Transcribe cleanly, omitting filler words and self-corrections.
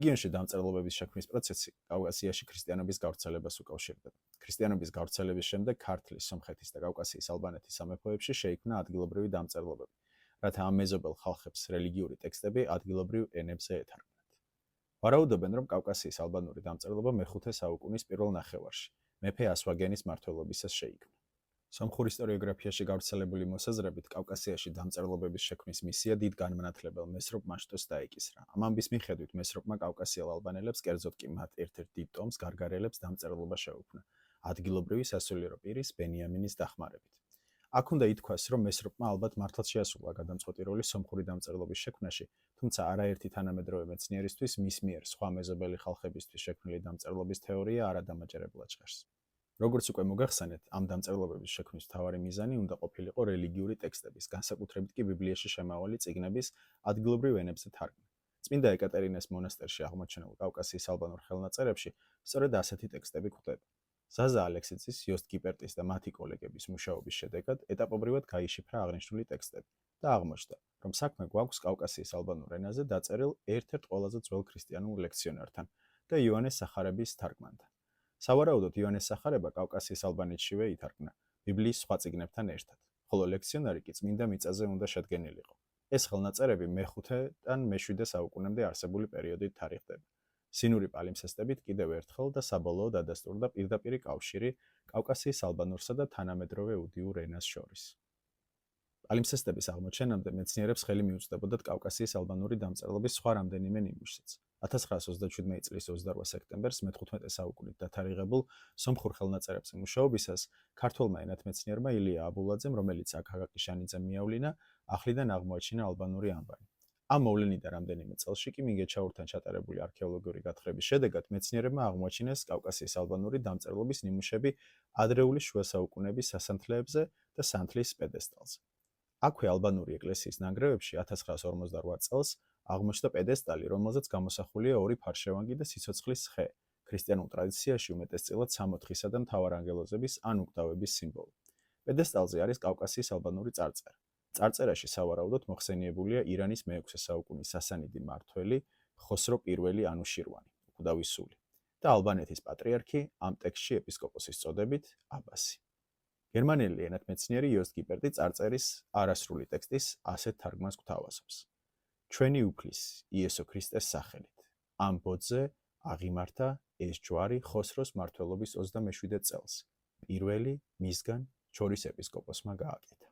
რეგიონში დამწერლობების შექმნის პროცესი კავკასიაში ქრისტიანობის გავრცელებას უკავშირდება. ქრისტიანობის გავრცელების შემდეგ ქართლის, სომხეთის და კავკასიის ალბანეთის სამეფოებში შეიქმნა ადგილობრივი დამწერლობები, რათა ამ მეზობელ ხალხებს რელიგიური ტექსტები ადგილობრივ ენებზე ეთარგმნათ. ვარაუდობენ, რომ კავკასიის ალბანური დამწერლობა მე-5 საუკუნის პირველ ნახევარში, მეფე ასვაგენის მმართველობისას შეიქმნა. სომხურ ისტორიოგრაფიაში გავრცელებული მოსაზრებით კავკასიაში დამწერლობების შექმნის მისია დიდ განმანათლებელ მესროპ მაშტოს დაეკისრა. ამ ამბის მიხედვით მესროპმა კავკასიელ ალბანელებს, კერძოდ კი მათ ერთ-ერთ დიდ ტომს გარგარელებს დამწერლობა შეუქმნა, ადგილობრივი სასულიერო პირის ბენიამინის დახმარებით. აქ უნდა ითქვას, რომ მესროპმა ალბათ მართლაც შეასრულა გადამწყვეტი როლი სომხური დამწერლობის შექმნაში, თუმცა არაერთი თანამედროვე მეცნიერისთვის მის მიერ სხვა მეზობელი ხალხებისთვის შექმნილი დამწერლობის თეორია არადამაჯერებლად ჟღერს. როგორც უკვე მოგახსენეთ, ამ დამწერლობების შექმნის მთავარი მიზანი უნდა ყოფილიყო რელიგიური ტექსტების, განსაკუთრებით კი ბიბლიაში შემავალი წიგნების ადგილობრივ ენებზე თარგმნა. წმინდა ეკატერინეს მონასტერში აღმოჩენილ კავკასიის ალბანურ ხელნაწერებში სწორედ ასეთი ტექსტები გვხვდება. ზაზა ალექსიძის, იოსტ გიპერტის და მათი კოლეგების მუშაობის შედეგად ეტაპობრივად გაიშიფრა აღნიშნული ტექსტები და აღმოჩნდა, რომ საქმე გვაქვს კავკასიის ალბანურ ენაზე დაწერილ ერთ-ერთ ყველაზე ძველ ქრისტიანულ ლექციონერთან და იოანეს სახარების თარგმანთან. სავარაუდოდ იოანეს სახარება კავკასიის ალბანეთშივე ითარგმნა, ბიბლიის სხვა წიგნებთან ერთად, ხოლო ლექციონარი კი წმინდა მიწაზე უნდა შედგენილიყო. ეს ხელნაწერები მე-5-დან მე-7 საუკუნემდე არსებული პერიოდით თარიღდება. სინური პალიმსესტებით კიდევ ერთხელ და საბოლოოდ ადასტურდა პირდაპირი კავშირი კავკასიის ალბანურსა და თანამედროვე უდიურ ენას შორის. პალიმსესტების აღმოჩენამდე მეცნიერებს ხელი მიუწვდებოდათ კავკასიის ალბანური დამწერლობის სხვა რამდენიმე ნიმუშსაც. 1927 წლის 28 სექტემბერს მე-15 საუკუნით დათარიღებულ სომხურ ხელნაწერებზე მუშაობისას ქართველმა ენათმეცნიერმა ილია აბულაძემ, რომელიც აქ აკაკი შანიძემ მიავლინა, ახლიდან აღმოაჩინა ალბანური ანბანი. ამ მოვლენიდან რამდენიმე წელში კი მინგეჩაურთან ჩატარებული არქეოლოგიური გათხრების შედეგად მეცნიერებმა აღმოაჩინეს კავკასიის ალბანური დამწერლობის ნიმუშები ადრეული შუა საუკუნეების სასანთლეებზე და სანთლის პედესტალზე. აქვე ალბანური ეკლესიის ნანგრევებში 1958 წელს აღმოჩნდა პედესტალი, რომელზეც გამოსახულია ორი ფარშევანგი და სიცოცხლის ხე, ქრისტიანულ ტრადიციაში უმეტესწილად სამოთხისა და მთავარანგელოზების ან უკვდავების სიმბოლო. პედესტალზე არის კავკასიის ალბანური წარწერა. წარწერაში სავარაუდოდ მოხსენიებულია ირანის მე-6 საუკუნის სასანიდი მმართველი ხოსრო I ანუშირვანი, უკვდავის სული, და ალბანეთის პატრიარქი, ამ ტექსტში ეპისკოპოსის წოდებით, აბასი. გერმანელი ენათმეცნიერი იოსტ გიპერტი წარწერის არასრული ტექსტის ასეთ თარგმანს გვთავაზობს. ჩვენი უფლის იესო ქრისტეს სახელით. ამ ბოძზე აღიმართა ეს ჯვარი ხოსროს მმართველობის 27 წელს. პირველი მისგან ჩორის ეპისკოპოსმა გააკეთა.